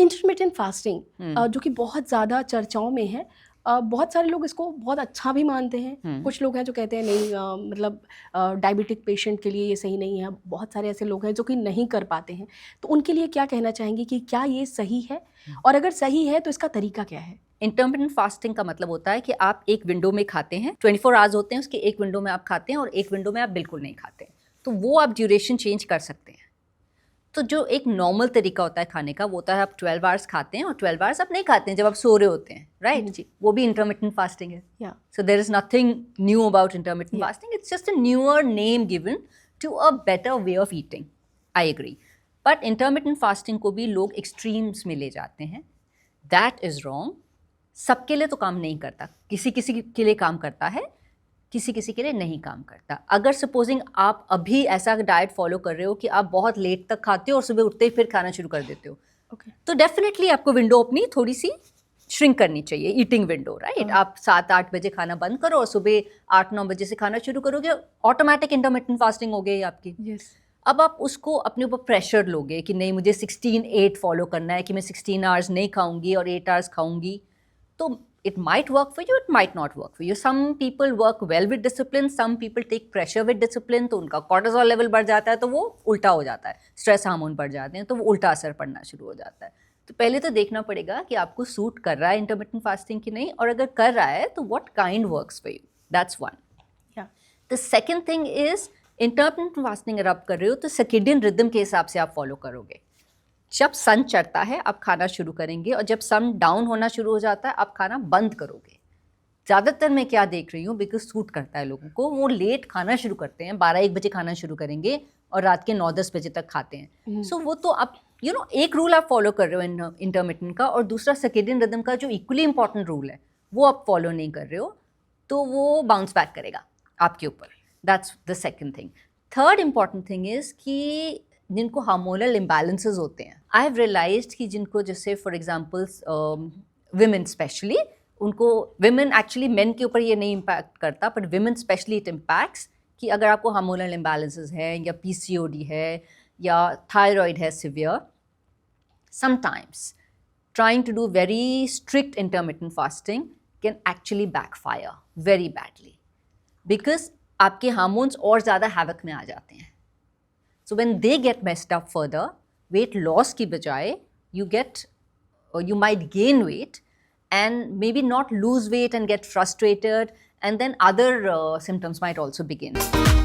Intermittent fasting जो कि बहुत ज़्यादा चर्चाओं में है, बहुत सारे लोग इसको बहुत अच्छा भी मानते हैं। कुछ लोग हैं जो कहते हैं नहीं, मतलब डायबिटिक पेशेंट के लिए ये सही नहीं है। बहुत सारे ऐसे लोग हैं जो कि नहीं कर पाते हैं। तो उनके लिए क्या कहना चाहेंगे कि क्या ये सही है, और अगर सही है तो इसका तरीका क्या है? इंटरमिटेंट फास्टिंग का मतलब होता है कि आप एक विंडो में खाते हैं, 24 आवर्स होते हैं, उसके एक विंडो में आप खाते हैं और एक विंडो में आप बिल्कुल नहीं खाते। तो वो आप ड्यूरेशन चेंज कर सकते हैं। तो जो एक नॉर्मल तरीका होता है खाने का वो होता है आप 12 आवर्स खाते हैं और 12 आवर्स आप नहीं खाते हैं जब आप सो रहे होते हैं, राइट जी। वो भी इंटरमिटेंट फास्टिंग है। So there is nothing new about intermittent fasting, it's just a newer name given to a better way of eating. I agree, but intermittent fasting को भी लोग एक्सट्रीम्स में ले जाते हैं। That is wrong. सबके लिए तो काम नहीं करता, किसी किसी के लिए काम करता है, किसी किसी के लिए नहीं काम करता। अगर सपोजिंग आप अभी ऐसा डाइट फॉलो कर रहे हो कि आप बहुत लेट तक खाते हो और सुबह उठते ही फिर खाना शुरू कर देते हो, तो डेफिनेटली आपको विंडो अपनी थोड़ी सी श्रिंक करनी चाहिए, ईटिंग विंडो, राइट। आप 7-8 बजे खाना बंद करो और सुबह 8-9 बजे से खाना शुरू करोगे, ऑटोमेटिक इंटरमिटेंट फास्टिंग हो गई आपकी। अब आप उसको अपने ऊपर प्रेशर लोगे कि नहीं मुझे 16-8 फॉलो करना है, कि मैं 16 आवर्स नहीं खाऊंगी और 8 आवर्स खाऊंगी। तो it might work for you, it might not work for you. Some people work well with discipline, some people take pressure with discipline, तो उनका cortisol level बढ़ जाता है, तो वो उल्टा हो जाता है, स्ट्रेस हार्मोन बढ़ जाते हैं, तो वो उल्टा असर पड़ना शुरू हो जाता है। तो पहले तो देखना पड़ेगा कि आपको सूट कर रहा है इंटरमिटेंट फास्टिंग की नहीं, और अगर कर रहा है तो what kind works for you. That's one. Yeah. The second thing is intermittent fasting अगर आप कर रहे हो तो सर्केडियन रिदम के हिसाब से आप फॉलो करोगे। जब सन चढ़ता है आप खाना शुरू करेंगे, और जब सन डाउन होना शुरू हो जाता है आप खाना बंद करोगे। ज़्यादातर मैं क्या देख रही हूँ, बिकॉज सूट करता है लोगों को, वो लेट खाना शुरू करते हैं, 12-1 बजे खाना शुरू करेंगे और रात के 9-10 बजे तक खाते हैं। सो वो तो आप एक रूल आप फॉलो कर रहे हो इंटरमिटेंट का, और दूसरा सर्केडियन रिदम का जो इक्वली इंपॉर्टेंट रूल है वो आप फॉलो नहीं कर रहे हो, तो वो बाउंस बैक करेगा आपके ऊपर। That's the second thing. Third important thing is कि जिनको हार्मोनल इम्बैलेंसेस होते हैं, आई हैव रियलाइज्ड कि जिनको, जैसे फॉर एग्जांपल्स विमेन स्पेशली, उनको, विमेन एक्चुअली मेन के ऊपर ये नहीं इम्पैक्ट करता, but women specially it impacts कि अगर आपको हार्मोनल इम्बैलेंसेस है या PCOD है या थायराइड है severe, sometimes trying to do very strict intermittent fasting can actually backfire very badly because आपके हार्मोन्स और ज़्यादा हैवक में आ जाते हैं। So when they get messed up further, weight loss की बजाय you might gain weight and maybe not lose weight and get frustrated, and then other symptoms might also begin.